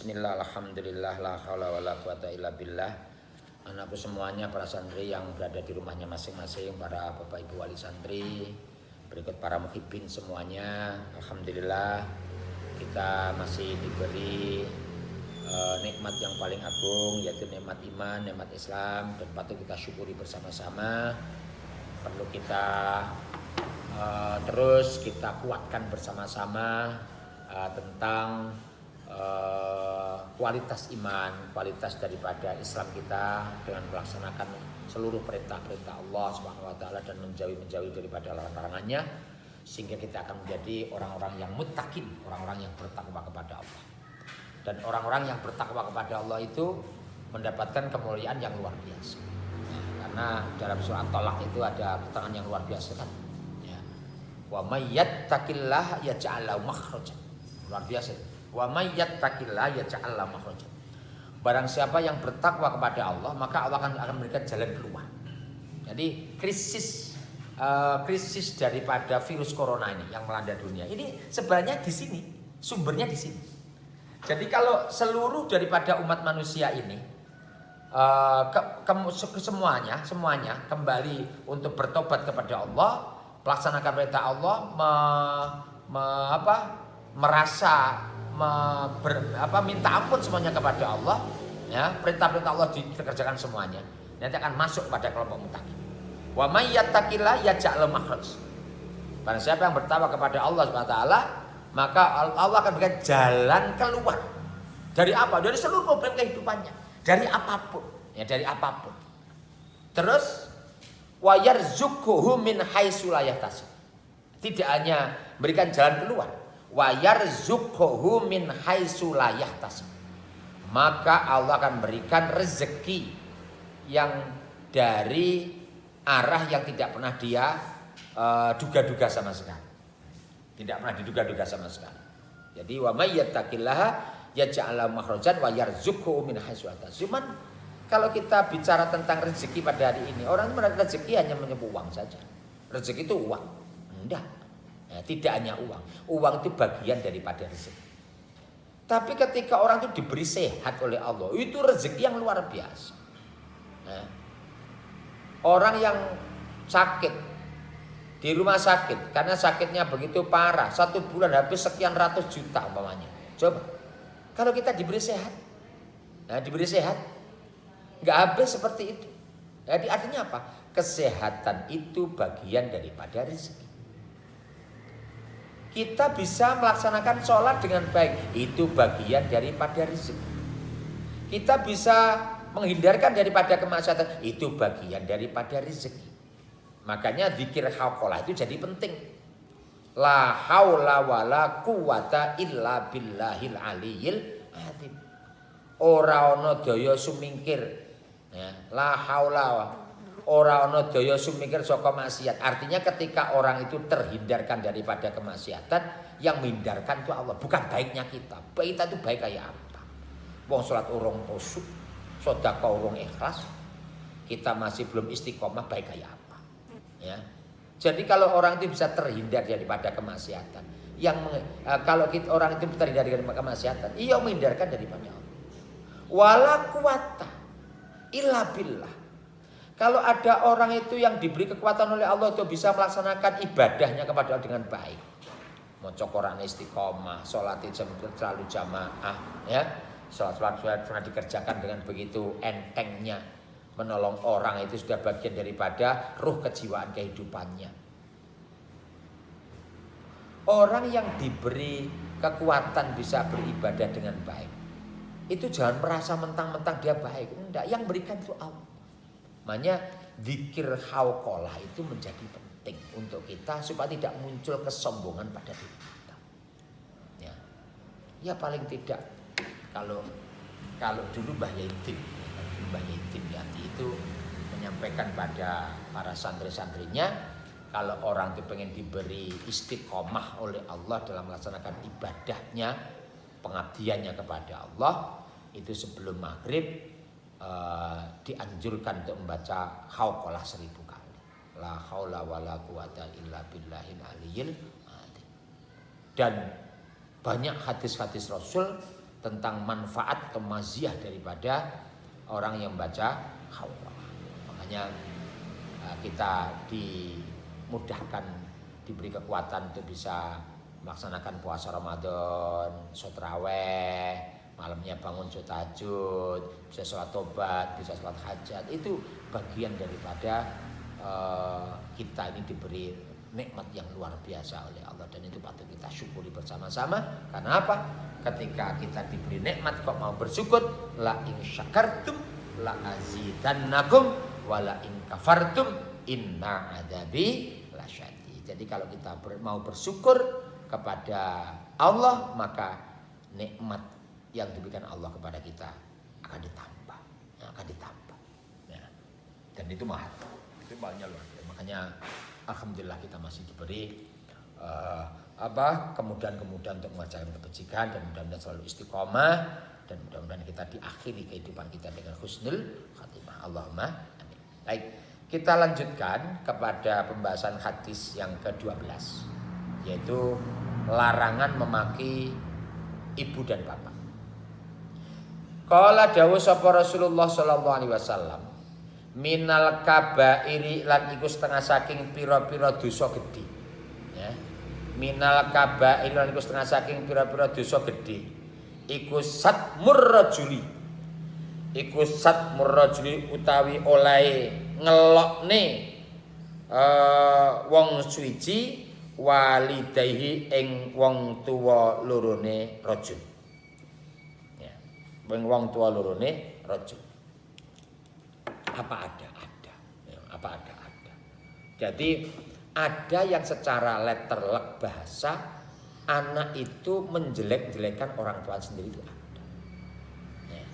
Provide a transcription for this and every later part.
Bismillah, alhamdulillah, la haula wa la quwata illa billah. Anakku semuanya, para santri yang berada di rumahnya masing-masing, para bapak ibu wali santri, berikut para muhibbin semuanya. Alhamdulillah kita masih diberi nikmat yang paling agung, yaitu nikmat iman, nikmat Islam, dan patut kita syukuri bersama-sama. Perlu kita terus kita kuatkan bersama-sama tentang kualitas iman, kualitas daripada Islam kita dengan melaksanakan seluruh perintah-perintah Allah Subhanahu wa taala dan menjauhi daripada larangan-larangannya, sehingga kita akan menjadi orang-orang yang muttaqin, orang-orang yang bertakwa kepada Allah. Dan orang-orang yang bertakwa kepada Allah itu mendapatkan kemuliaan yang luar biasa. Karena dalam surah At-Talaq itu ada keterangan yang luar biasa kan. Ya. Wa may yattaqillaha yaj'al lahu makhrajan. Luar biasa. Wa may yattaqillaha yaj'al lahu makhrajan. Barang siapa yang bertakwa kepada Allah, maka Allah akan memberikan jalan keluar. Jadi krisis daripada virus corona ini yang melanda dunia ini sebenarnya di sini, sumbernya di sini. Jadi kalau seluruh daripada umat manusia ini semuanya kembali untuk bertobat kepada Allah, melaksanakan perintah Allah, minta ampun semuanya kepada Allah, ya, perintah-perintah Allah dikerjakan semuanya, nanti akan masuk pada kelompok muttaqin. Wa may yattaqillaha yaj'al lahu makhraj. Barang siapa yang bertakwa kepada Allah Subhanahu wa taala, maka Allah akan berikan jalan keluar. Dari apa? Dari seluruh problem kehidupannya, dari apapun, ya, dari apapun. Terus wa yarzuquhu min haitsu la yahtasib. Tidak hanya berikan jalan keluar, wa yarzuquhu min haitsu la yahtasib. Maka Allah akan berikan rezeki yang dari arah yang tidak pernah dia duga-duga sama sekali. Tidak pernah diduga-duga sama sekali. Jadi wa may yattaqillaha yaj'al lahu makhrajan wa yarzuquhu min haitsu la yahtasib. Cuman kalau kita bicara tentang rezeki pada hari ini, orang merasa rezeki hanya menyebut uang saja. Rezeki itu uang. Enggak. Ya, tidak hanya uang. Uang itu bagian daripada rezeki. Tapi ketika orang itu diberi sehat oleh Allah, itu rezeki yang luar biasa. Nah, orang yang sakit di rumah sakit karena sakitnya begitu parah, 1 bulan habis sekian ratus juta umpamanya. Coba kalau kita diberi sehat, nah diberi sehat, nggak habis seperti itu. Jadi artinya apa? Kesehatan itu bagian daripada rezeki. Kita bisa melaksanakan sholat dengan baik, itu bagian daripada rezeki. Kita bisa menghindarkan daripada kemaksiatan, itu bagian daripada rezeki. Makanya zikir haqalah itu jadi penting. La haula wala quwata illa billahil aliyil azim. Ora ana daya sumingkir, ya, la haula ora ana daya sumingkir saka maksiat. Artinya ketika orang itu terhindarkan daripada kemaksiatan, yang menghindarkan itu Allah, bukan baiknya kita. Baik kita itu baik kayak apa? Wong salat urung khusyuk, sedekah urung ikhlas, kita masih belum istiqomah, baik kayak apa? Ya. Jadi kalau orang itu bisa terhindar daripada kemaksiatan, kalau orang itu terhindar dari kemaksiatan, ia menghindarkan daripada Allah. Wala quwata illa billah. Kalau ada orang itu yang diberi kekuatan oleh Allah itu bisa melaksanakan ibadahnya kepada Allah dengan baik, maca Quran istiqomah, sholat selalu jamaah, ya, sholat pernah dikerjakan dengan begitu entengnya. Menolong orang itu sudah bagian daripada ruh kejiwaan kehidupannya. Orang yang diberi kekuatan bisa beribadah dengan baik, itu jangan merasa mentang-mentang dia baik. Enggak, yang berikan itu Allah. Makanya zikir haqalah itu menjadi penting untuk kita supaya tidak muncul kesombongan pada diri kita. Ya paling tidak kalau dulu Mbah Yaitin Yati itu menyampaikan pada para santri-santrinya, kalau orang itu pengen diberi istiqomah oleh Allah dalam melaksanakan ibadahnya, pengabdiannya kepada Allah, itu sebelum maghrib dianjurkan untuk membaca haqalah 1000 kali. La haula wala quwata illa billahil aliyil azim. Dan banyak hadis-hadis Rasul tentang manfaat atau maziyah daripada orang yang baca khawqah. Makanya kita dimudahkan, diberi kekuatan untuk bisa melaksanakan puasa Ramadan, sholat tarawih, malamnya bangun sholat tahajud, bisa sholat tobat, bisa sholat hajat. Itu bagian daripada kita ini diberi nikmat yang luar biasa oleh Allah, dan itu patut kita syukuri bersama-sama. Karena apa? Ketika kita diberi nikmat kok mau bersyukur, la in syakartum la azidannakum wa la in kafartum inna adabi lasyadid. Jadi kalau kita mau bersyukur kepada Allah, maka nikmat yang diberikan Allah kepada kita akan ditambah, ya. Dan itu mahal, itu mahalnya luar biasa. Makanya alhamdulillah kita masih diberi kemudahan-kemudahan untuk mengerjakan kebajikan, dan mudah-mudahan selalu istiqomah, dan mudah-mudahan kita diakhiri kehidupan kita dengan husnul khatimah. Allahumma amin. Baik, kita lanjutkan kepada pembahasan hadis yang ke-12, yaitu larangan memaki ibu dan bapak. Qala dawuh sapa Rasulullah sallallahu alaihi wasallam, minal kabairi lan iku setengah saking pira-pira dosa gedhe. Ya. Minal kabairi lan iku setengah saking pira-pira dosa gedhe. Iku satmur rajuli. Iku satmur rajuli utawi oleh ngelokne wong suci walidaihi ing wong tuwa lorone rajul. Ya. Wong tuwa lorone rajul. Apa ada? Ya, apa ada? Jadi ada yang secara letterlek bahasa anak itu menjelek-jelekan orang tua sendiri, itu ada. Ya,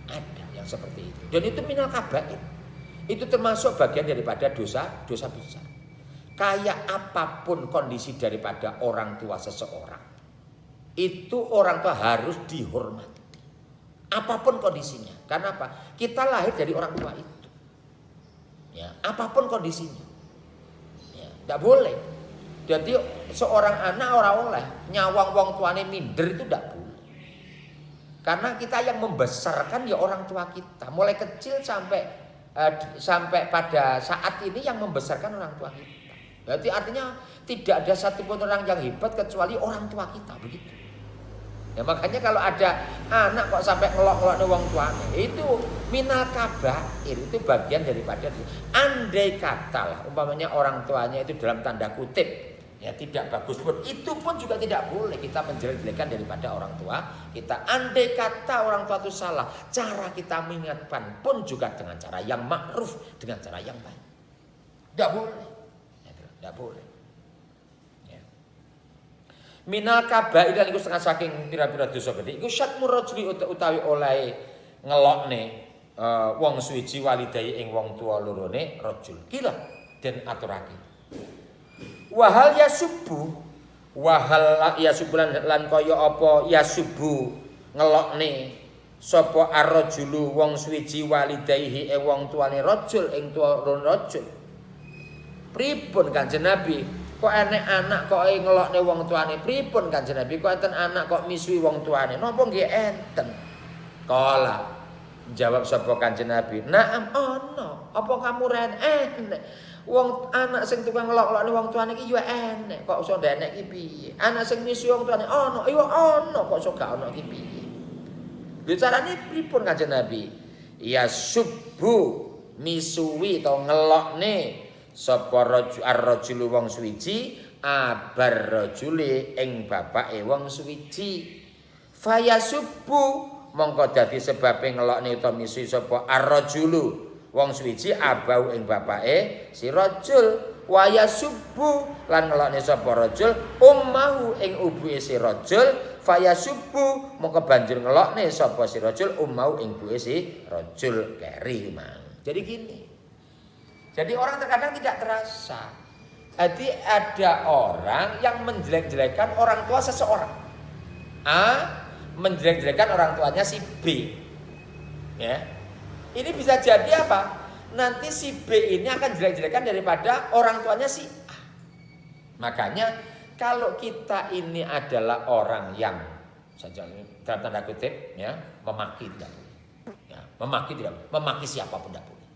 ada yang seperti itu. Dan itu minal kabair. Itu termasuk bagian daripada dosa besar. Kayak apapun kondisi daripada orang tua seseorang, itu orang tua harus dihormati. Apapun kondisinya. Karena apa? Kita lahir dari orang tua itu. Ya, apapun kondisinya. Ya, tidak boleh. Jadi seorang anak orang oleh nyawang wong tuane minder, itu tidak boleh. Karena kita yang membesarkan ya orang tua kita. Mulai kecil sampai pada saat ini yang membesarkan orang tua kita. Berarti artinya tidak ada satupun orang yang hebat kecuali orang tua kita, begitu. Ya makanya kalau ada anak kok sampai ngelok-ngelok wong tuane, itu minal kabair, itu bagian daripada itu. Andai kata lah umpamanya orang tuanya itu dalam tanda kutip ya tidak bagus pun, itu pun juga tidak boleh kita menjelek-jelekan daripada orang tua kita. Andai kata orang tua itu salah, cara kita mengingatkan pun juga dengan cara yang ma'ruf, dengan cara yang baik. Tidak boleh. Tidak boleh. Ya. Minal kabair lan iku setengah saking pira-pira dosa gedhe. Iku syatmur rajuli utawi oleh ngelokne wong suci walidai ing wong tua lorone rajul. Kila den aturake. Wahal yasubbu lan kaya apa yasubbu ngelokne sapa ar-rajulu wong suci walidaihi ing wong tuane rajul ing tua rajul. Pripun Kanjeng Nabi? Kok enek anak kok ngelokne wong tuane? Pripun Kanjeng Nabi? Kok enten anak kok misui wong tuane? Napa nggih enten? Kala jawab sapa Kanjeng Nabi, "Naam ana. Apa kamu ren enek? Wong anak sing tukang ngelok-ngelokne wong tuane iki ya enek. Kok iso ndenek iki piye? Anak sing misui wong tuane ana, iya ana. Kok iso gak ana iki piye?" Bicarane pripun Kanjeng Nabi? Ya subbu misui to ngelokne sapa ar-rajulu wong suci abar rajuli ing bapake wong suci. Fayasubbu mongko dadi sebabe ngelokne utawa misui sapa ar-rajulu wong suci abau ing bapake si rajul. Wayasubbu lan ngelokne sapa rajul ummahu ing ubuke si rajul. Fayasubbu mongko banjur ngelokne sapa si rajul ummahu ing ibuke si rajul. Keri mang. Jadi gini. Jadi orang terkadang tidak terasa. Jadi ada orang yang menjelek-jelekan orang tua seseorang. A menjelek-jelekan orang tuanya si B. Ya. Ini bisa jadi apa? Nanti si B ini akan jelek-jelekan daripada orang tuanya si A. Makanya kalau kita ini adalah orang yang dalam tanda kutip ya, memaki tidak boleh. Ya, memaki tidak boleh. Memaki siapapun tidak boleh.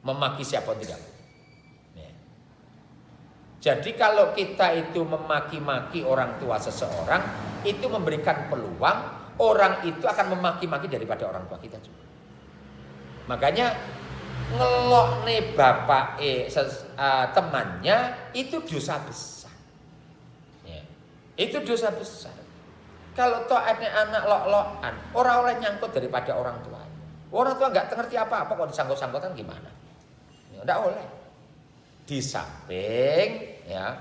Memaki siapapun tidak boleh. Ya. Jadi kalau kita itu memaki-maki orang tua seseorang, itu memberikan peluang orang itu akan memaki-maki daripada orang tua kita juga. Makanya ngelok nih bapak temannya itu dosa besar. Ya. Itu dosa besar. Kalau toh ada anak lok-lokan, orang oleh nyangkut daripada orang tua. Orang tua nggak ngerti apa-apa kok disangkut-sangkutan gimana? Ya, nggak oleh. Di samping ya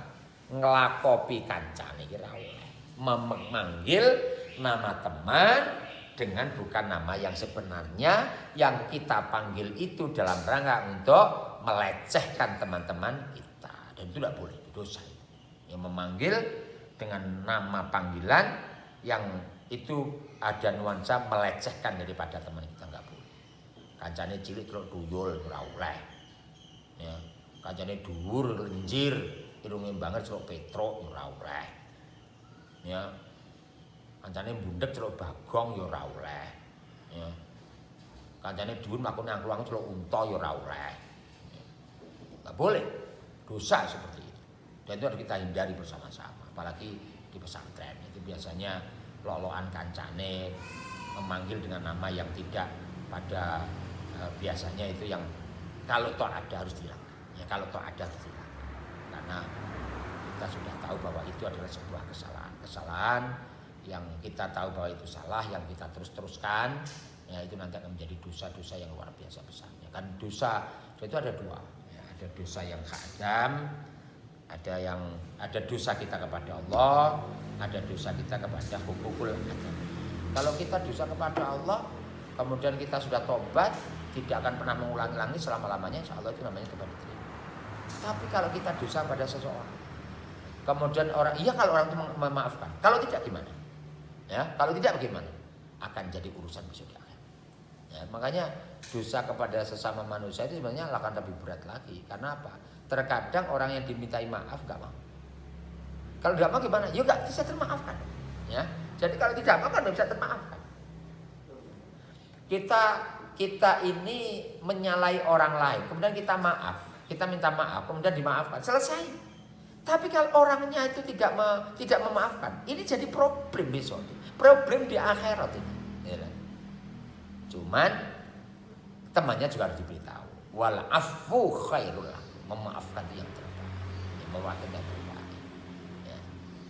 ngelakopi kancane kira oleh. Memanggil nama teman dengan bukan nama yang sebenarnya, yang kita panggil itu dalam rangka untuk melecehkan teman-teman kita, dan itu tidak boleh, itu dosa. Yang memanggil dengan nama panggilan yang itu ada nuansa melecehkan daripada teman kita, nggak boleh. Kancane cilik terus tuyul ora oleh. Ya, kancane dhuwur lenjir, irunge banget terus petruk ora oleh. Ya. Kancane bundek celuk bagong ya ora oleh. Ya. Kancane dhuwur mlakune angklung celuk unta ya ora oleh. Enggak boleh. Dosa seperti itu. Dan itu harus kita hindari bersama-sama, apalagi di pesantren. Itu biasanya lolokan kancane memanggil dengan nama yang tidak pada biasanya itu yang kalau toh ada harus dihilangkan. Ya kalau toh ada harus dihilangkan. Karena kita sudah tahu bahwa itu adalah sebuah kesalahan yang kita tahu bahwa itu salah, yang kita teruskan, ya itu nanti akan menjadi dosa-dosa yang luar biasa besarnya. Kan dosa itu ada dua, ya, ada dosa yang khadam, ada dosa kita kepada Allah, ada dosa kita kepada hukukul adam. Kalau kita dosa kepada Allah, kemudian kita sudah tobat, tidak akan pernah mengulangi selama-lamanya, insya Allah itu namanya tobat diterima. Tapi kalau kita dosa pada seseorang, kemudian kalau orang itu memaafkan, kalau tidak gimana? Ya, kalau tidak bagaimana? Akan jadi urusan besok di akhir. Ya, makanya dosa kepada sesama manusia itu sebenarnya akan lebih berat lagi. Karena apa? Terkadang orang yang dimintai maaf gak mau. Kalau tidak mau gimana? Ya gak bisa termaafkan. Ya, jadi kalau tidak mau kan tidak bisa termaafkan. Kita ini menyalahi orang lain, kemudian kita maaf, kita minta maaf, kemudian dimaafkan, selesai. Tapi kalau orangnya itu tidak memaafkan, ini jadi problem besok, problem di akhirat ini. Ya. Cuman temannya juga harus diberitahu, wal afu khairul, memaafkan itu yang terbaik, memaafkan yang terbaik. Ya.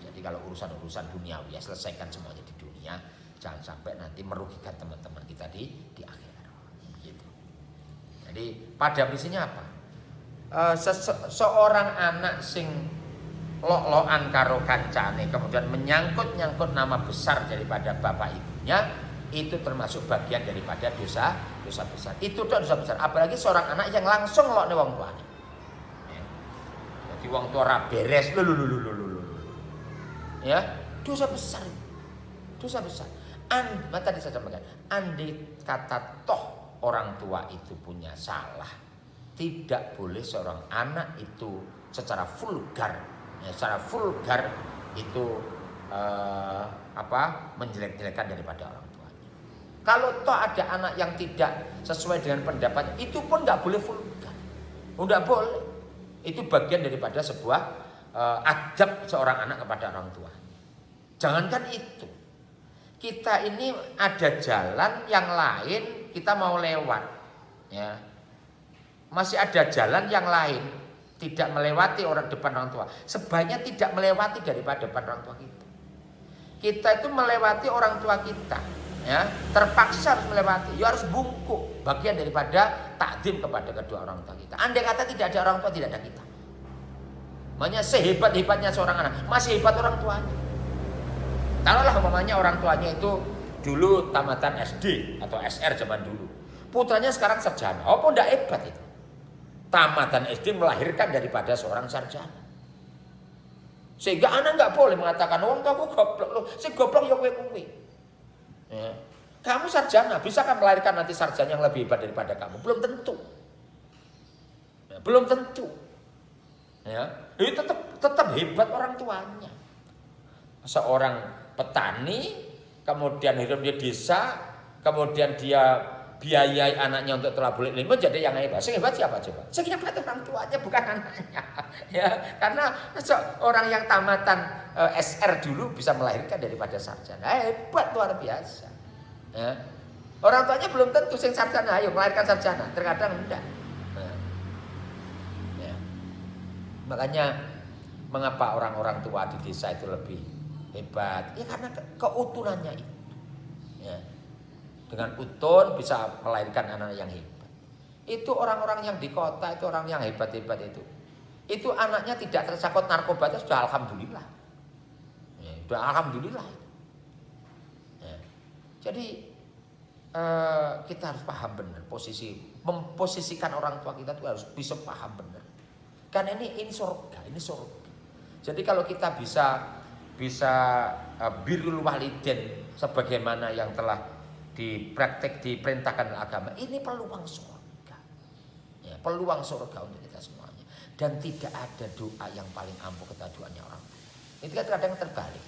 Jadi kalau urusan duniawi ya selesaikan semuanya di dunia, jangan sampai nanti merugikan teman-teman kita di akhirat. Begitu. Jadi pada misinya apa? Seorang anak sing lok-lokan karo kancane kemudian menyangkut nama besar daripada bapak ibunya, itu termasuk bagian daripada dosa besar. Itu dosa besar. Apalagi seorang anak yang langsung lokne wong tuane. Ya. Jadi wong tua ora beres ya, dosa besar. Dosa besar. Tadi saya sampaikan, andai kata toh orang tua itu punya salah, tidak boleh seorang anak itu secara vulgar itu menjelek-jelekan daripada orang tuanya. Kalau toh ada anak yang tidak sesuai dengan pendapatnya, itu pun nggak boleh vulgar, nggak boleh. Itu bagian daripada sebuah adab seorang anak kepada orang tua. Jangankan itu, kita ini ada jalan yang lain, kita mau lewat, ya masih ada jalan yang lain. Tidak melewati orang depan orang tua, sebaiknya tidak melewati daripada depan orang tua kita. Kita itu melewati orang tua kita, ya terpaksa harus melewati, ya harus bungkuk, bagian daripada takdim kepada kedua orang tua kita. Andai kata tidak ada orang tua, tidak ada kita. Makanya sehebat-hebatnya seorang anak, masih hebat orang tuanya. Taruhlah umpamanya orang tuanya itu dulu tamatan SD atau SR zaman dulu, putranya sekarang sarjana, apa enggak hebat itu? Tamatan SD melahirkan daripada seorang sarjana. Sehingga anak nggak boleh mengatakan, wong tuaku goblok loh, si goblok ya kowe. Ya. Kamu sarjana, bisa kan melahirkan nanti sarjana yang lebih hebat daripada kamu? Belum tentu. Ya, belum tentu. Ya, itu tetap hebat orang tuanya. Seorang petani kemudian hidup di desa, kemudian dia biayai anaknya untuk thalabul ilmi, jadi yang hebat. Sing hebat siapa coba? Sing hebat orang tuanya, bukan anaknya. Ya, karena orang yang tamatan SR dulu bisa melahirkan daripada sarjana. Hebat, luar biasa. Ya. Orang tuanya belum tentu sing sarjana, ayo melahirkan sarjana, terkadang enggak. Ya. Makanya mengapa orang-orang tua di desa itu lebih hebat? Ya karena keutunannya itu. Ya. Dengan utun bisa melahirkan anak yang hebat. Itu orang-orang yang di kota, itu orang yang hebat-hebat itu. Itu anaknya tidak tersangkut narkoba, itu sudah alhamdulillah. Ya, sudah alhamdulillah. Ya. Jadi kita harus paham benar memposisikan orang tua kita itu harus bisa paham benar. Karena ini surga, ini surga. Jadi kalau kita bisa birrul walidain sebagaimana yang telah diperintahkan oleh agama, ini peluang surga. Ya, peluang surga untuk kita semuanya. Dan tidak ada doa yang paling ampuh kepada doanya orang tua. Itu kan kadang terbalik.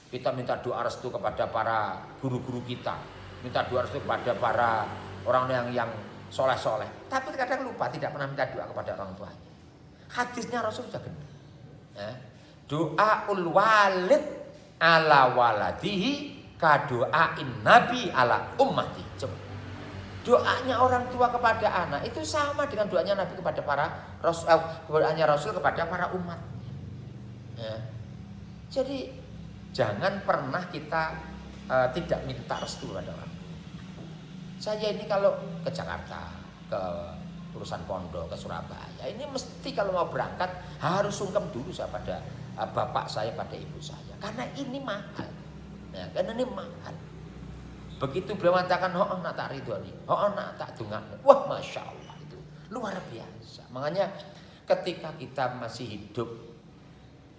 Kita minta doa restu kepada para guru-guru kita, minta doa restu kepada para orang yang soleh-soleh. Tapi kadang lupa tidak pernah minta doa kepada orang tuanya. Hadisnya Rasul sudah benar. Ya. Doaul walid ala waladihi kadoain nabi ala ummati. Coba. Doanya orang tua kepada anak itu sama dengan doanya Nabi kepada doanya Rasul kepada para umat. Ya. Jadi jangan pernah kita tidak minta restu pada orang. Saya ini kalau ke Jakarta, ke urusan pondok, ke Surabaya, ini mesti kalau mau berangkat harus sungkem dulu saya pada bapak saya, pada ibu saya, karena ini mahal. Nah, karena ini mahal. Begitu beliau mengatakan, "Oh, nak tak ridhoni, oh, nak tak dungakno." Wah, masya Allah, itu luar biasa. Makanya ketika kita masih hidup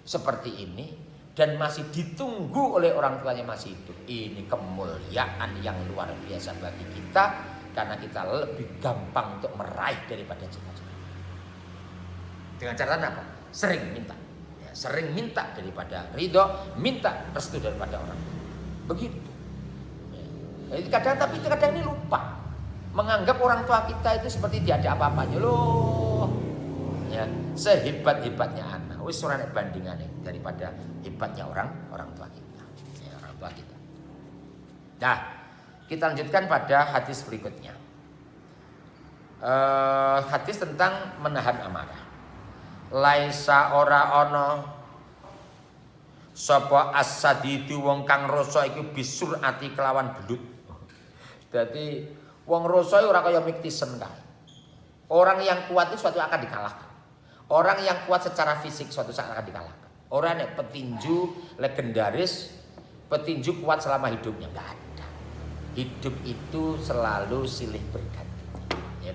seperti ini dan masih ditunggu oleh orang tuanya masih hidup, ini kemuliaan yang luar biasa bagi kita, karena kita lebih gampang untuk meraih daripada cita-cita. Dengan catatan apa? Sering minta. Ya, sering minta daripada ridho, minta restu daripada orang tua. Begitu. Ya. Tapi kadang ini lupa. Menganggap orang tua kita itu seperti tidak ada apa-apanya. Loh. Ya, sehebat-hebatnya anak. Wis ora nek bandingane daripada hebatnya orang tua kita. Ya, orang tua kita. Nah, kita lanjutkan pada hadis berikutnya. Hadis tentang menahan amarah. Laisa ora ana sapa as-sadidu wong kang rasa iku bisurati kelawan belut. Dadi wong rasa ora kaya miktisen kae. Orang yang kuat itu suatu akan dikalahkan. Orang yang kuat secara fisik suatu saat akan dikalahkan. Orang yang petinju legendaris, petinju kuat selama hidupnya, enggak ada. Hidup itu selalu silih berganti. Ya,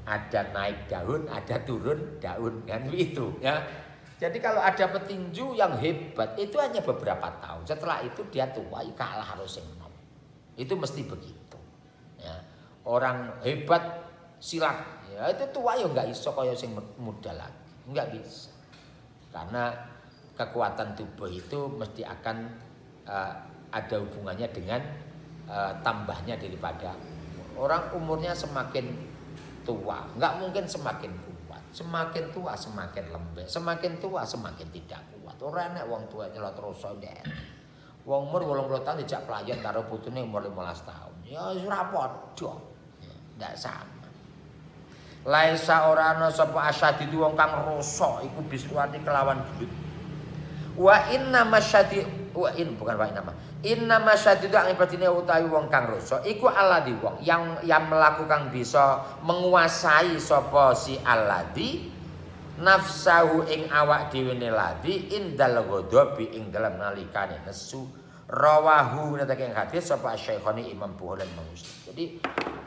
ada naik daun, ada turun daun, kan itu ya. Jadi kalau ada petinju yang hebat itu hanya beberapa tahun. Setelah itu dia tua, kalah harus yang nom. Itu mesti begitu. Ya. Orang hebat silat, ya itu tua ya nggak iso kaya sing muda lagi, nggak bisa. Karena kekuatan tubuh itu mesti akan ada hubungannya dengan tambahnya daripada orang umurnya semakin tua, nggak mungkin semakin kuat. Semakin tua semakin lembek, semakin tua semakin tidak kuat. Ora nek wong tua nyelot terus ndek. Wong umur 80 tahun dijak pelayan karo putune umur 15 tahun. Ya ora padha. Ndak sama. Laisa ora ana sapa asyadi wong kang rasa iku biswati kelawan belut. Wa inna masyadi wa in bukan wa inna. Inna masyadi itu artine utawi wong kang rasa iku alladhi wong yang melakukan bisa menguasai sapa si alladhi nafsahu ing awak dhewe ne ladi indal ghadabi ing dalam nalikane nesu. Rawahu netaking hadis sapa Syekhoni Imam Bukhari dan Muslim. Jadi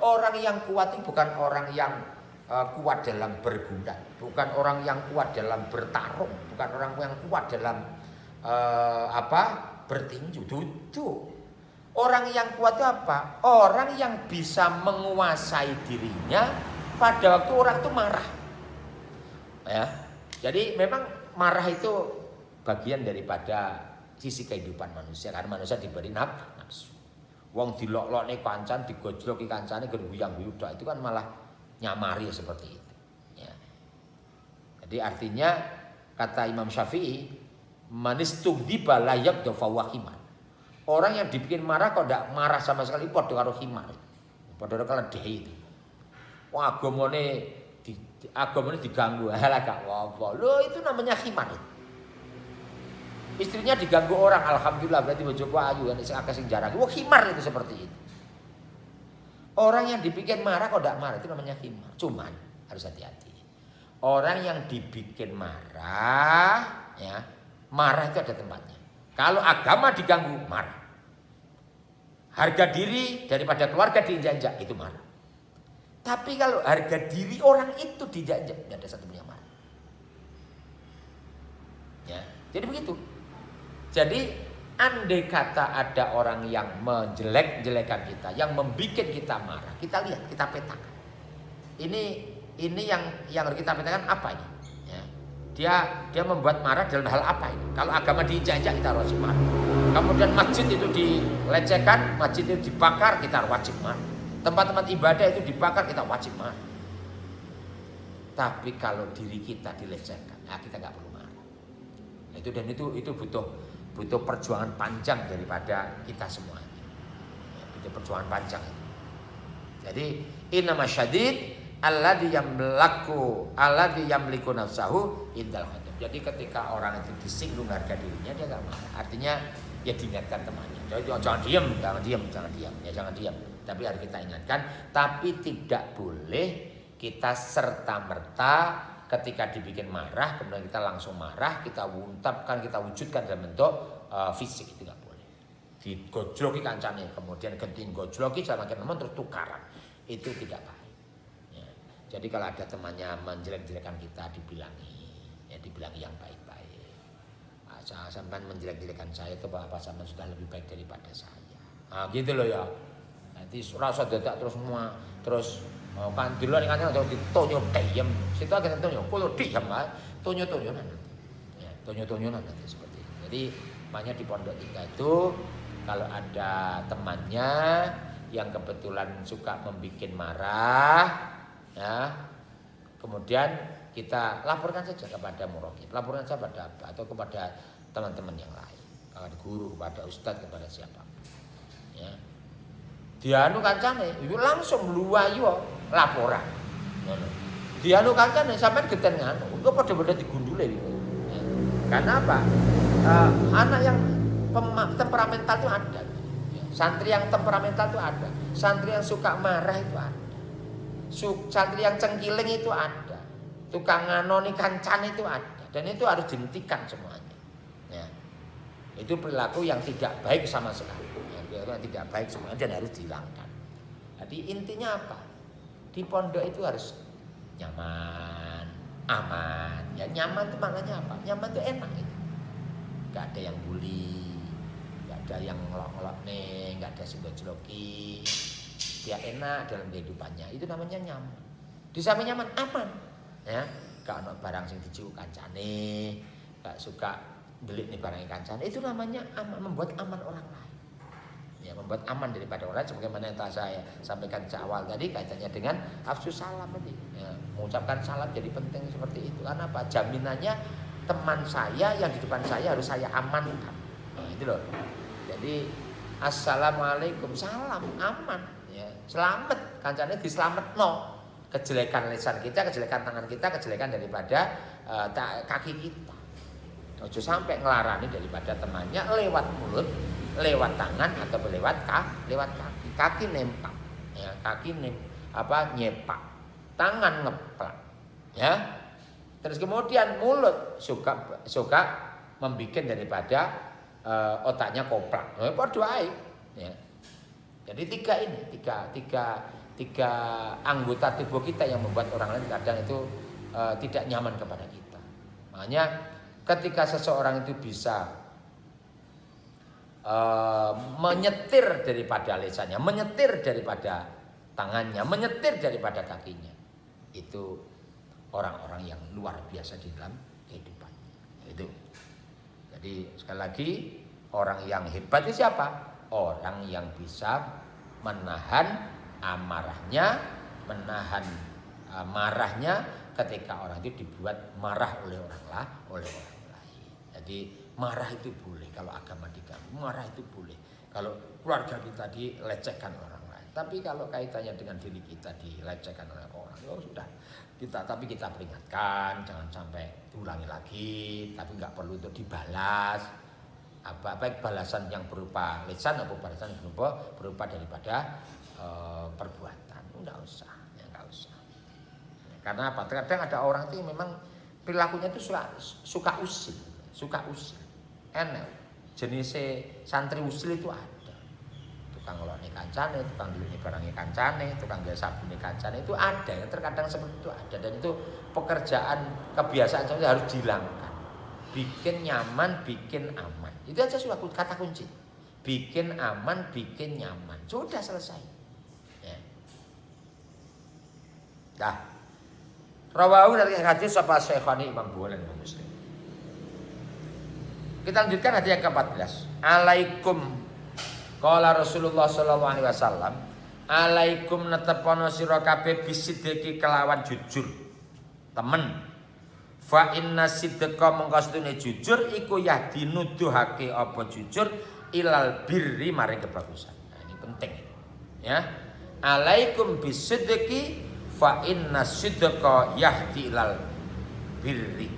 orang yang kuat itu bukan orang yang kuat dalam bergulat, bukan orang yang kuat dalam bertarung, bukan orang yang kuat dalam bertinju. Itu orang yang kuat itu apa? Orang yang bisa menguasai dirinya pada waktu orang itu marah. Ya, jadi memang marah itu bagian daripada sisi kehidupan manusia, karena manusia diberi nafsu. Wong dilok-lokne kancan, digojloki kancane guyang-guyu itu kan malah nyamari seperti itu. Ya. Jadi artinya kata Imam Syafi'i, manistugdiba layak dafawa himar. Orang yang dibikin marah kok tidak marah sama sekali padha karo himar. Padha karo keledai itu. Wah agamane diganggu, halah gak apa-apa. Loh itu namanya himar. Istrinya diganggu orang, alhamdulillah berarti bojoku ayu kan sing akeh sing jarang. Wah himar itu seperti itu. Orang yang dibikin marah kok tidak marah itu namanya himar. Cuman harus hati-hati. Orang yang dibikin marah, ya marah itu ada tempatnya. Kalau agama diganggu, marah. Harga diri daripada keluarga diinjak-injak, itu marah. Tapi kalau harga diri orang itu diinjak-injak, tidak ada satu yang marah. Ya, jadi begitu. Jadi andai kata ada orang yang menjelek-jelekan kita, yang membuat kita marah, kita lihat, kita petakan. Ini yang harus kita petakan apa ini? Ya. Dia membuat marah dalam hal apa ini? Kalau agama diinjak-injak kita harus marah. Kemudian masjid itu dilecehkan, masjid itu dibakar, kita wajib marah. Tempat-tempat ibadah itu dibakar, kita wajib marah. Tapi kalau diri kita dilecehkan, ya kita nggak perlu marah. Itu butuh perjuangan panjang daripada kita semuanya. Ya, butuh perjuangan panjang itu. Jadi innama syadid alladzi yamliku nafsahu indal khatam. Jadi ketika orang itu disinggung harga dirinya, dia enggak marah. Artinya ya diingatkan temannya. Jadi jangan diam. Ya jangan diam. Tapi harus kita ingatkan, tapi tidak boleh kita serta-merta ketika dibikin marah, kemudian kita langsung marah, kita ungkapkan, kita wujudkan dalam bentuk fisik, itu tidak boleh. Digojloki kancane, kemudian genting gojloki sama teman terus tukaran, itu tidak baik. Ya. Jadi kalau ada temannya menjelek-jelekan kita, dibilangi yang baik-baik. Sampai menjelek-jelekan saya itu apa sampai sudah lebih baik daripada saya. Gitu loh ya. Nanti rasa dadak terus semua terus kan dulu nih kan untuk ditonyo diem, situ akan tonyo, kalau diem lah, tonyo-tonyonan, ya tonyo-tonyonan nanti seperti itu. Jadi makanya di pondok kita itu kalau ada temannya yang kebetulan suka membuat marah, ya kemudian kita laporkan saja kepada muraqib, laporkan saja pada apa atau kepada teman-teman yang lain, kepada guru, kepada ustadz, kepada siapa, ya. Dianu kancane, itu langsung luwayu laporan. Dianu kancane sampai geten nganu, itu pada digundule gitu. Ya. Karena apa? Anak yang temperamental itu ada. Ya. Santri yang temperamental itu ada. Santri yang suka marah itu ada. Santri yang cengkiling itu ada. Tukang nganoni kancane itu ada. Dan itu harus dihentikan semuanya. Ya. Itu perilaku yang tidak baik sama sekali. Yang tidak baik semuanya dan harus dihilangkan. Jadi intinya apa? Di pondok itu harus nyaman, aman. Ya nyaman itu maknanya apa? Nyaman itu enak itu. Gak ada yang bully, gak ada yang ngelok-ngelok nih, gak ada sembojloki. Dia enak dalam kehidupannya. Itu namanya nyaman. Di samping nyaman, aman. Ya, gak ada barang yang dicium kancane, gak suka belik nih barang kancane. Itu namanya aman, membuat aman orang lain. Ya, membuat aman daripada orang lain, sebagaimana yang telah saya sampaikan sejak awal tadi kaitannya dengan afsus salam tadi. Ya, mengucapkan salam jadi penting seperti itu. Karena apa? Jaminannya teman saya yang di depan saya harus saya amankan. Nah, itu loh. Jadi assalamualaikum, salam, aman. Ya, selamat, kancane diselametno. Kejelekan lisan kita, kejelekan tangan kita, kejelekan daripada kaki kita. Ojo sampai ngelarani daripada temannya lewat mulut, lewat tangan atau lewat kaki. Kaki nempak, ya, nyepak, tangan ngeplak, ya. Terus kemudian mulut suka membikin daripada otaknya koplak. Nah, padha ae, ya. Jadi tiga anggota tubuh kita yang membuat orang lain kadang itu tidak nyaman kepada kita. Makanya ketika seseorang itu bisa menyetir daripada lisannya, menyetir daripada tangannya, menyetir daripada kakinya, itu orang-orang yang luar biasa di dalam kehidupan. Itu. Jadi sekali lagi Orang yang hebat itu siapa? Orang yang bisa menahan amarahnya, menahan marahnya ketika orang itu dibuat marah oleh orang lain. Jadi marah itu boleh kalau agama diganggu, marah itu boleh kalau keluarga kita dilecehkan orang lain. Tapi kalau kaitannya dengan diri kita dilecehkan oleh orang, ya sudah tapi kita peringatkan jangan sampai diulangi lagi, tapi nggak perlu untuk dibalas. Baik balasan yang berupa lisan atau balasan yang berupa daripada perbuatan. Nggak usah. Karena apa? Terkadang ada orang itu memang perilakunya itu suka usil. Enak. Jenisnya santri usil itu ada. Tukang ngelokne kancane, tukang beli barangnya kancane, tukang gaya sabune kancane itu ada. Yang terkadang seperti itu ada. Dan itu pekerjaan kebiasaan saja harus dihilangkan. Bikin nyaman, bikin aman. Itu aja sudah kata kunci. Bikin aman, bikin nyaman. Sudah selesai. Ya. Dah. Rawahu dari hadis sapa Syekhani Imam Bukhari dan Imam Muslim. Kita lanjutkan hadis yang ke-14. Alaikum qala Rasulullah sallallahu alaihi wasallam, alaikum netepono sira kabeh bisidqi kelawan jujur. Temen. Fa inna sidqa mengkastune jujur iku yahdi nuduhake apa jujur ilal birri maring kebagusan. Nah, ini penting. Ya. Alaikum bisidqi fa inna sidqa yahdi ilal birri.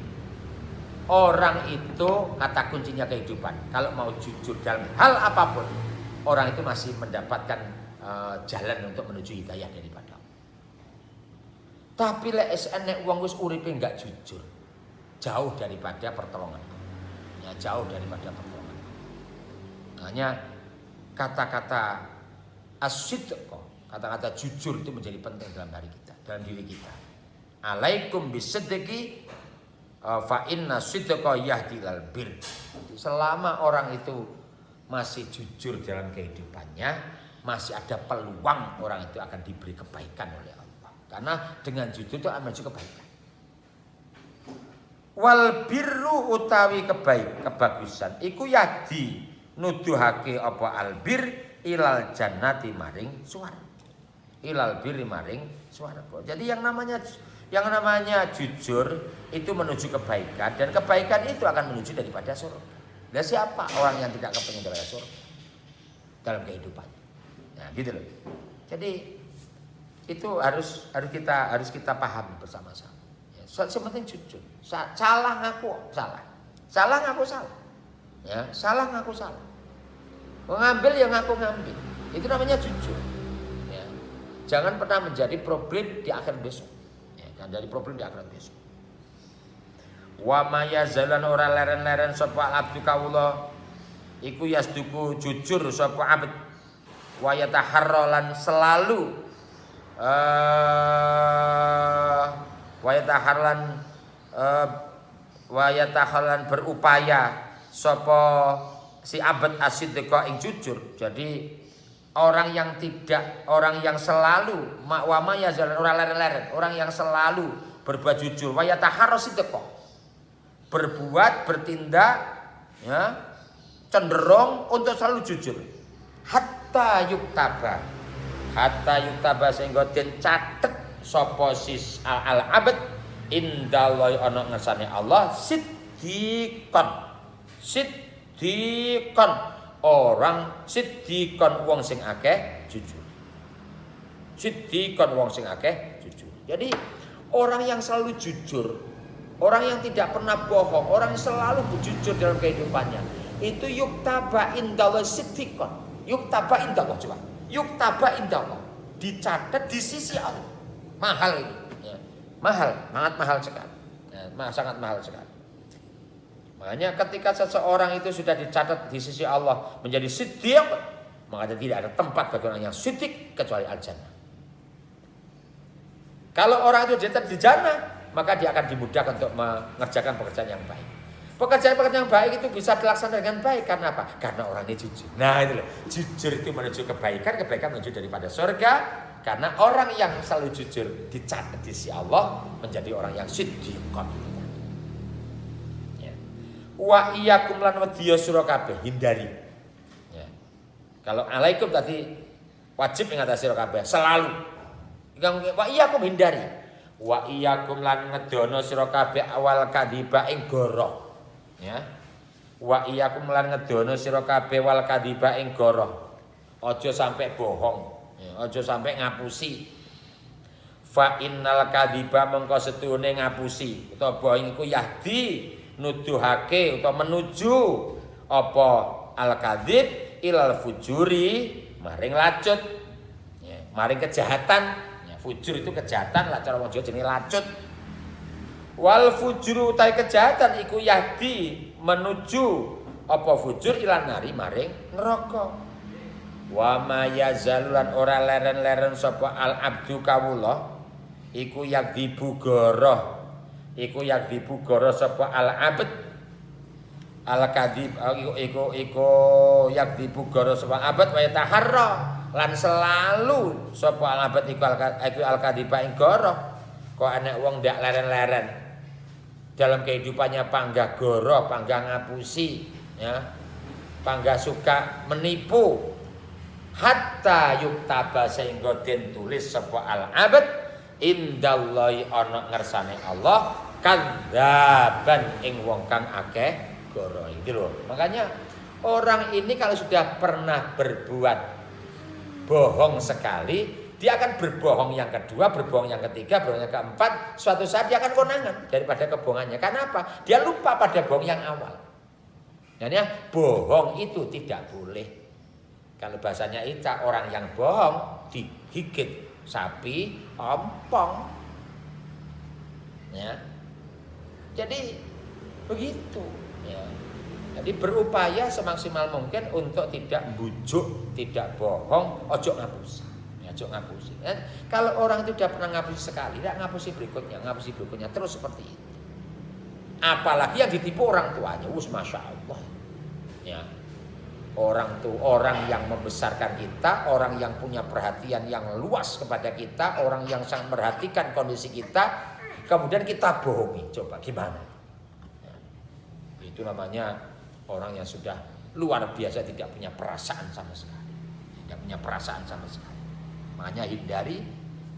Orang itu kata kuncinya kehidupan. Kalau mau jujur dalam hal apapun, orang itu masih mendapatkan jalan untuk menuju hidayah daripada Allah. Tapi lek enek wong wis uripe enggak jujur, jauh daripada pertolongan. Ya, jauh daripada pertolongan. Makanya kata-kata as-sidq, kata-kata jujur itu menjadi penting dalam diri kita. Alaikum bisidqi fa inna sidqa yahdi ilal bir. Selama orang itu masih jujur dalam kehidupannya, masih ada peluang orang itu akan diberi kebaikan oleh Allah. Karena dengan jujur itu akan menuju kebaikan. Wal birru utawi kebagusan iku yahdi nuduhake apa albir ilal jannati maring swarga. Ilal birri maring swarga. Jadi yang namanya jujur itu menuju kebaikan, dan kebaikan itu akan menuju daripada surga. Dan siapa orang yang tidak kepengen daripada surga dalam kehidupannya? Nah, gitu loh. Jadi itu harus kita pahami bersama-sama. Ya, sepenting jujur. Salah ngaku salah. Salah ngaku salah. Ya, salah ngaku salah. Mengambil yang ngaku ngambil. Itu namanya jujur. Ya. Jangan pernah menjadi problem di akhir besok. Dan dari problem di akhirat besok. Wa maya zalan ora leren-leren sapa abdu kawula iku yasduku jujur sapa abd wa yataharralan selalu wa yataharralan berupaya sapa si abd asidqa ing jujur. Jadi orang yang selalu wama ya jalan orang leren-leren, orang yang selalu berbuat jujur, wa yataharras sidqa. Bertindak ya, cenderung untuk selalu jujur. Hatta yuktaba sehingga den catet sapa sis al abad indallahi ana ngersane Allah siddiqan orang siddiqan wong sing akeh jujur. Siddiqan wong sing akeh jujur. Jadi orang yang selalu jujur, orang yang tidak pernah bohong, orang yang selalu jujur dalam kehidupannya, itu yuktaba indallah siddiqan. Yuktaba indallah, coba. Yuktaba indallah, dicatat di sisi Allah. Mahal ini, ya. Sangat mahal sekali. Ya, sangat mahal sekali. Makanya ketika seseorang itu sudah dicatat di sisi Allah menjadi siddiq, maka tidak ada tempat bagi orang yang siddiq kecuali al-jannah. Kalau orang itu dicatat di jannah, maka dia akan dimudahkan untuk mengerjakan pekerjaan yang baik. Pekerjaan yang baik itu bisa dilaksanakan dengan baik karena apa? Karena orang ini jujur. Nah itu loh, jujur itu menuju kebaikan menuju daripada surga. Karena orang yang selalu jujur dicatat di sisi Allah menjadi orang yang siddiq. Wa iyyakum lan wedya sira kabeh hindari. Ya. Kalau alaikum tadi wajib ngatasi sira kabeh selalu. Wa iyyakum hindari. Wa iyyakum lan ngedono sira kabeh awal kadiba ing goroh. Ya. Wa iyyakum lan ngedono sira kabeh wal kadiba ing goroh. Aja sampai bohong, ya, aja sampai ngapusi. Fa innal kadiba mengko setune ngapusi utawa bohong iku yahdi nuduhake utawa menuju apa al-kadzib ilal fujuri maring lacut ya, maring kejahatan ya, fujur itu kejahatan lah cara wong Jawa jenenge lacut wal fujuru utai kejahatan iku yahdi menuju apa fujur ilan nari maring neraka wa ma yazalulan ora leren-leren sapa al abdu kawula iku yahdi bugoroh iku yang dibugoro sapa al abd al kadib iku yang dibugoro sapa abad wa taharra lan selalu sapa al abd iku al kadiba ing goro kok anak wong ndak leren-leren dalam kehidupannya panggah goro panggah ngapusi ya panggah suka menipu hatta yuktaba sehingga den tulis sapa al abd indallahi ana ngersane Allah kadzaban ing wong kang akeh goro itu loh. Makanya orang ini kalau sudah pernah berbuat bohong sekali, dia akan berbohong yang kedua, berbohong yang ketiga, berbohong yang keempat, suatu saat dia akan konangan daripada kebohongannya. Karena apa? Dia lupa pada bohong yang awal. Jadi bohong itu tidak boleh. Kalau bahasanya Ica, orang yang bohong digigit sapi ompong. Ya. Jadi begitu ya. Jadi berupaya semaksimal mungkin untuk tidak bujuk, tidak bohong, ojo ngapusi. Ya, ojo ngapusi. Dan kalau orang itu sudah pernah ngapusi sekali, tidak ngapusi berikutnya terus seperti itu. Apalagi yang ditipu orang tuanya, masya Allah. Ya. Orang yang membesarkan kita, orang yang punya perhatian yang luas kepada kita, orang yang sangat memperhatikan kondisi kita, kemudian kita bohongi. Coba gimana? Ya. Itu namanya orang yang sudah luar biasa tidak punya perasaan sama sekali. Tidak punya perasaan sama sekali. Makanya hindari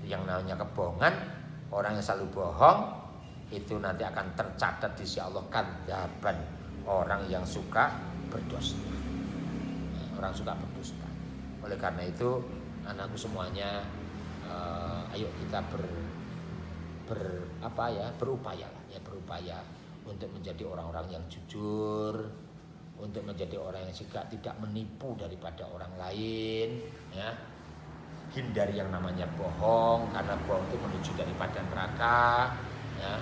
yang namanya kebohongan. Orang yang selalu bohong itu nanti akan tercatat di sisi Allah kadzaban, orang yang suka berdusta. Orang suka berdusta. Oleh karena itu anakku semuanya ayo kita berupaya untuk menjadi orang-orang yang jujur, untuk menjadi orang yang juga tidak menipu daripada orang lain ya. Hindari yang namanya bohong karena bohong itu menuju daripada neraka ya.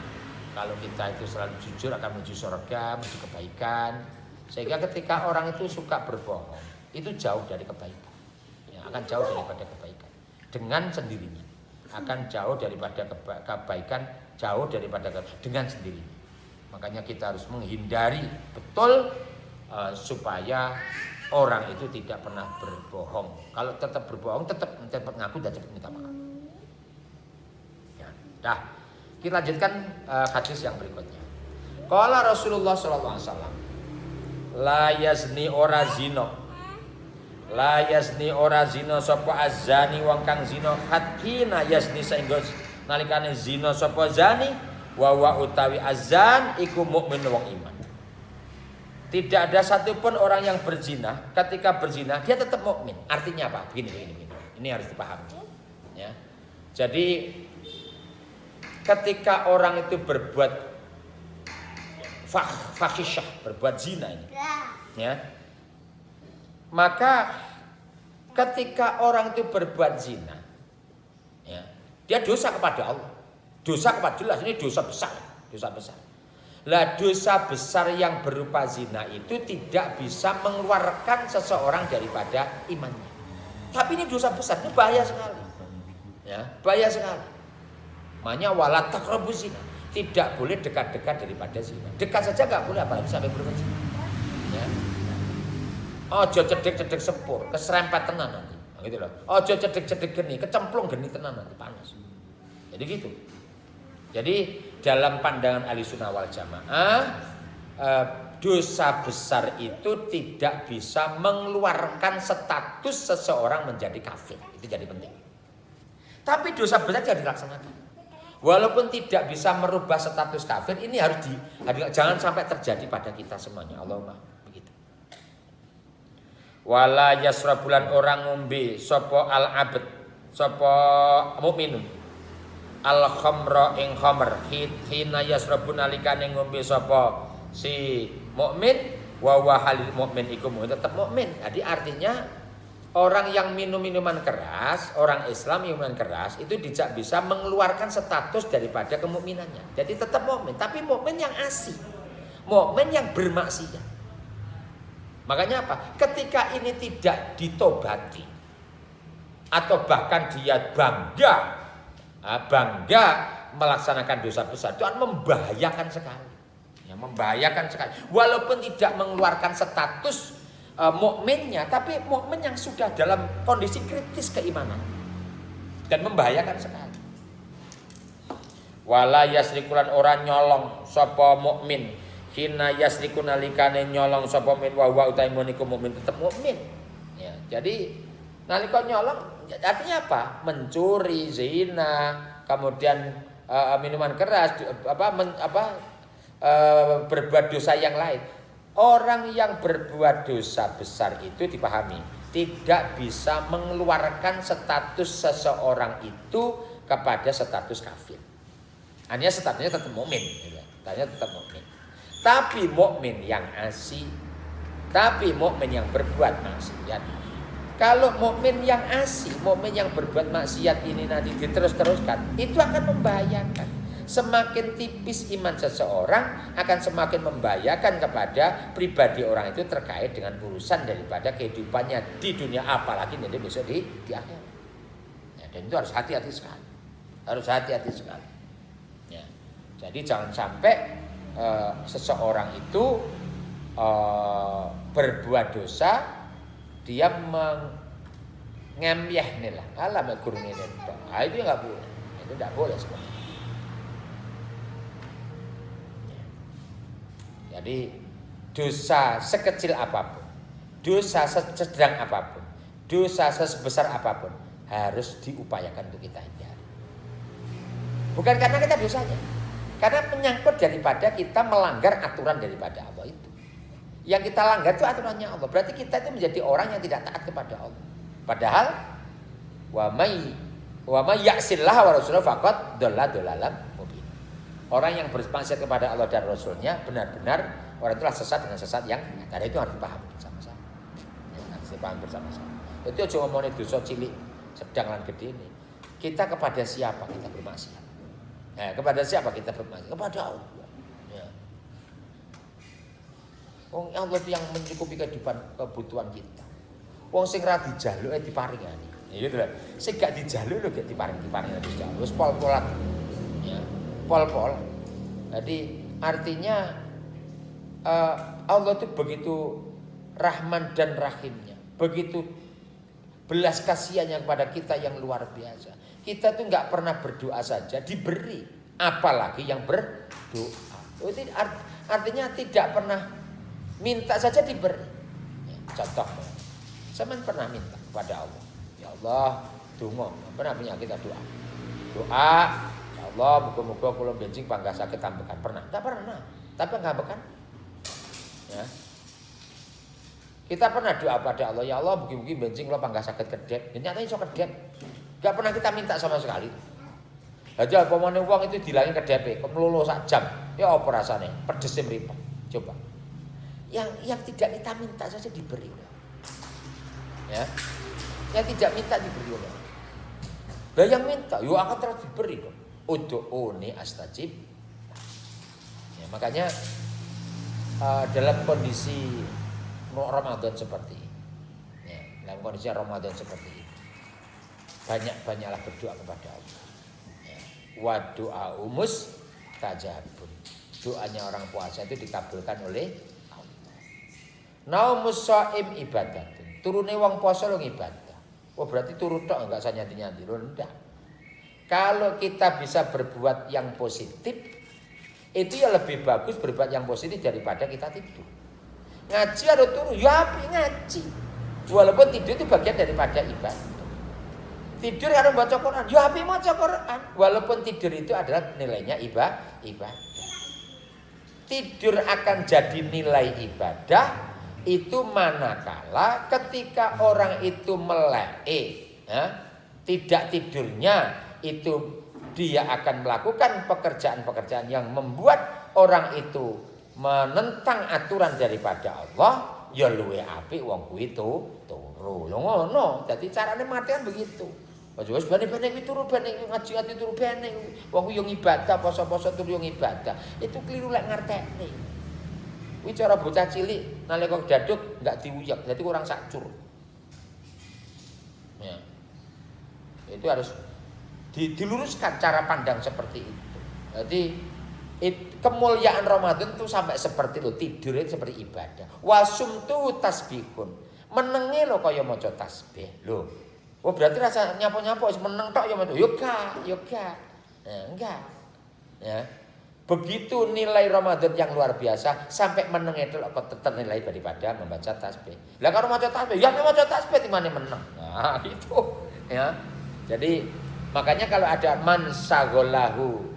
Kalau kita itu selalu jujur akan menuju surga, menuju kebaikan. Sehingga ketika orang itu suka berbohong itu jauh dari kebaikan ya, akan jauh daripada kebaikan dengan sendirinya, akan jauh daripada kebaikan, jauh daripada dengan sendirinya. Makanya kita harus menghindari betul supaya orang itu tidak pernah berbohong. Kalau tetap berbohong tetap ngaku dan cepat minta maaf ya. Dah, kita lanjutkan hadis yang berikutnya. Qala Rasulullah sallallahu alaihi wasallam la yazni ora zina. La yazni ora zina sapa azani wong kang zina hatkina yazni saengga nalikane zina sapa zani wa utawi azan iku mukmin wong iman. Tidak ada satupun orang yang berzina ketika berzina dia tetap mukmin. Artinya apa? Begini. Ini harus dipahami. Ya. Jadi ketika orang itu berbuat fahisyah, berbuat zina ini. Ya. Maka ketika orang itu berbuat zina, ya, dia dosa kepada Allah. Dosa kepada Allah ini dosa besar. Lah dosa besar yang berupa zina itu tidak bisa mengeluarkan seseorang daripada imannya. Tapi ini dosa besar, ini bahaya sekali. Ya, bahaya sekali. Makanya wala taqrabuz zina. Tidak boleh dekat-dekat daripada zina. Dekat saja enggak boleh apalagi sampai berbuat zina. Ya. Ojo cedek-cedek sepur, keserempet tenan nanti. Nah, gitu loh. Ojo cedek-cedek geni, kecemplung geni tenan nanti panas. Jadi gitu. Jadi dalam pandangan Ahlussunnah wal Jamaah dosa besar itu tidak bisa mengeluarkan status seseorang menjadi kafir. Itu jadi penting. Tapi dosa besar tidak dilaksanakan. Walaupun tidak bisa merubah status kafir, ini harus jangan sampai terjadi pada kita semuanya. Allahumma begitu. Wala yasrabulan orang ngombe sapa al abd sapa mukminun al khamra ing khamr hina yasrabun nalikane ngombe sapa si mukmin wa halil mukmin iku tetap mukmin. Jadi artinya orang yang minum minuman keras, orang Islam yang minuman keras itu tidak bisa mengeluarkan status daripada kemukminannya. Jadi tetap mukmin, tapi mukmin yang asih, mukmin yang bermaksiat. Makanya apa? Ketika ini tidak ditobati atau bahkan dia bangga melaksanakan dosa besar, itu akan membahayakan sekali. Ya, membahayakan sekali. Walaupun tidak mengeluarkan status mukminnya, tapi mukmin yang sudah dalam kondisi kritis keimanan dan membahayakan sekali. Wala yasrikulan orang nyolong sapa mukmin, hina yasriku nalikane nyolong sapa mukmin wa utaimon iku mukmin tetap mukmin. Ya, jadi nalika nyolong artinya apa? Mencuri, zina, kemudian minuman keras, berbuat dosa yang lain. Orang yang berbuat dosa besar itu dipahami tidak bisa mengeluarkan status seseorang itu kepada status kafir. Hanya statusnya tetap mukmin, statusnya tetap mukmin. Tapi mukmin yang asih, tapi mukmin yang berbuat maksiat. Kalau mukmin yang asih, mukmin yang berbuat maksiat ini nanti diterus-teruskan, itu akan membahayakan. Semakin tipis iman seseorang akan semakin membahayakan kepada pribadi orang itu terkait dengan urusan daripada kehidupannya di dunia, apalagi nanti besok di akhirat. Ya, dan itu harus hati-hati sekali. Harus hati-hati sekali. Ya. Jadi jangan sampai seseorang itu berbuat dosa, dia mengemyeh nih lah, alah guru ini, itu nggak boleh, itu tidak boleh sebenarnya. Jadi dosa sekecil apapun, dosa sedang apapun, dosa sebesar apapun harus diupayakan untuk kita hindari. Bukan karena kita dosanya, karena menyangkut daripada kita melanggar aturan daripada Allah itu. Yang kita langgar itu aturannya Allah. Berarti kita itu menjadi orang yang tidak taat kepada Allah. Padahal wa may ya'sillah wa rasulahu faqad dhalla dhalalan mubin. Orang yang bermaksiat kepada Allah dan Rasulnya benar-benar orang itulah sesat dengan sesat yang nyata. Itu harus dipahami bersama-sama. Ya, harus dipahami bersama-sama. Itu aja ngomongin dosa cilik sedang lan gede ini. Kita kepada siapa kita bermaksiat? Kepada siapa kita bermaksiat? Kepada Allah. Wong Allah itu yang mencukupi kebutuhan kita. Wong sing ra dijaluk diparingani. Ya gitu lho. Sing gak dijaluk lho gak diparing wis jaluk. Wis pol-polan. Ya, pol-pol. Jadi artinya Allah itu begitu rahman dan rahimnya. Begitu belas kasihannya kepada kita yang luar biasa. Kita tuh enggak pernah berdoa saja diberi, apalagi yang berdoa. Itu artinya tidak pernah minta saja diberi. Ya, contoh, saya pernah minta kepada Allah. Ya Allah, donga, pernah punya kita doa. Doa, ya Allah, muga-muga kula benjing panggah sakit tambekan. Pernah? Tidak pernah. Tapi ngambekan. Ya. Kita pernah doa pada Allah, ya Allah, mugi-mugi benjing kula panggah sakit kedep. Dan nyatanya iso kedep. Enggak pernah kita minta sama sekali. Aja pemane wong itu dilangi kedepe, kok melulu sak jam. Ya apa rasane? Pedese mripet. Coba. Yang tidak kita minta saja diberi. Ya. Yang tidak minta diberi. Lah yang minta, yo akan terus diberi dong. Ud'uuni astajib. Ya, makanya dalam kondisi Ramadan seperti ini. Ya, dalam kondisi Ramadan seperti ini. Banyak-banyaklah berdoa kepada Allah. Ya. Wa du'a mustajabun. Doanya orang puasa itu dikabulkan oleh Naumus shaim ibadah. Turune wong poso lho ibadah. Oh berarti turun tok enggak usah nyanti-nyanti lho ndak. Kalau kita bisa berbuat yang positif, itu ya lebih bagus berbuat yang positif daripada kita tidur. Ngaji ada turu, ya apik ngaji. Walaupun tidur itu bagian daripada ibadah. Tidur harus baca Quran, ya apik maca Quran. Walaupun tidur itu adalah nilainya ibadah. Tidur akan jadi nilai ibadah itu manakala ketika orang itu melek, tidak tidurnya itu dia akan melakukan pekerjaan-pekerjaan yang membuat orang itu menentang aturan daripada Allah, ya luwe apik wong kuwi turu. Lho ngono. Dadi carane matian begitu. Aja wis bane-bane kuwi turu bane ngaji turu bane. Wong kuwi yo ibadah, poso-poso turu yo ibadah. Itu keliru lek ngartekne. Kuwi cara bocah cilik nalika daduk enggak diuyak, dadi kurang sakcur. Ya. Itu harus diluruskan cara pandang seperti itu. Jadi kemuliaan Ramadan itu sampai seperti itu, tidur itu seperti ibadah. Wasumtu tasbihun. Menenge lho kaya maca tasbih. Lho. Oh berarti rasa nyapo-nyapo meneng tok ya maca. Yo gak. Nah, enggak. Ya. Begitu nilai Ramadan yang luar biasa sampai menenge itu kok ternilai daripada membaca tasbih. Lah kalau maca tasbih, ya maca tasbih di mana meneng. Nah, gitu. Ya. Jadi makanya kalau ada man sagolahu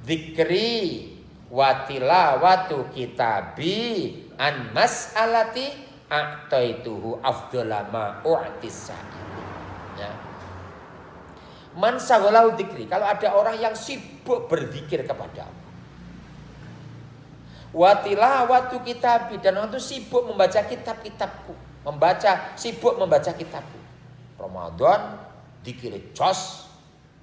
dzikri wa tilawatu kitabi an mas'alati a'taituhu afdhala ma u'tis sa'il. Ya. Man sagolahu dzikri, kalau ada orang yang sibuk berzikir kepada Allah. Wa tilawatu kitabi, dan orang itu sibuk membaca kitab-kitabku, sibuk membaca kitabku. Ramadan dzikir jos,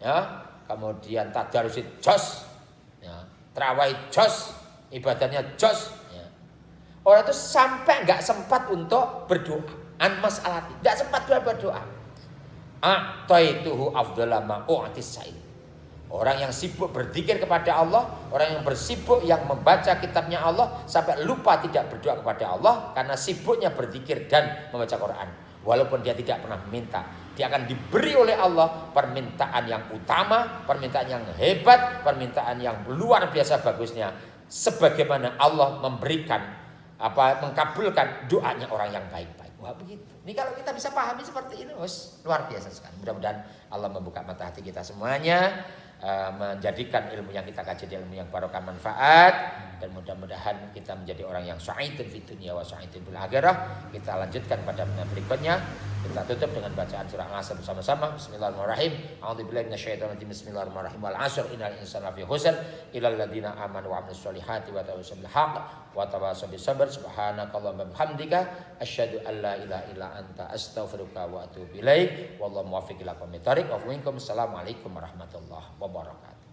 ya, kemudian tadarus jos, ya, tarawih jos, ibadahnya jos, ya. Orang itu sampai nggak sempat untuk berdoa, an mas'alati, nggak sempat berdoa. A'taituhu afdhala ma u'tis sa'il. Orang yang sibuk berzikir kepada Allah, orang yang bersibuk yang membaca kitabnya Allah sampai lupa tidak berdoa kepada Allah karena sibuknya berzikir dan membaca Quran. Walaupun dia tidak pernah meminta, dia akan diberi oleh Allah permintaan yang utama, permintaan yang hebat, permintaan yang luar biasa bagusnya, sebagaimana Allah memberikan mengabulkan doanya orang yang baik-baik. Wah begitu. Ini kalau kita bisa pahami seperti ini, luar biasa sekali. Mudah-mudahan Allah membuka mata hati kita semuanya, menjadikan ilmu yang kita kaji ilmu yang barokah manfaat, dan mudah-mudahan kita menjadi orang yang sa'idun fid dunya wa sa'idun fil akhirah. Kita lanjutkan pada berikutnya. Kita tutup dengan bacaan surah Al-Asr bersama-sama. Bismillahirrahmanirrahim. A'udzubillahi minasyaitonir rajim. Bismillahirrahmanirrahim. Wal 'asr innal insana lafi khusr illal ladzina amanu wa 'amilus solihati wa tawassaw bil haqq wa tawassaw bis sabr. Subhanakallahumma wa bihamdika asyhadu an la ilaha illa anta astaghfiruka wa atubu ilaik. Wallahu muwaffiq ila aqwamit thoriq. Wa minkum. Assalamualaikum warahmatullahi wabarakatuh.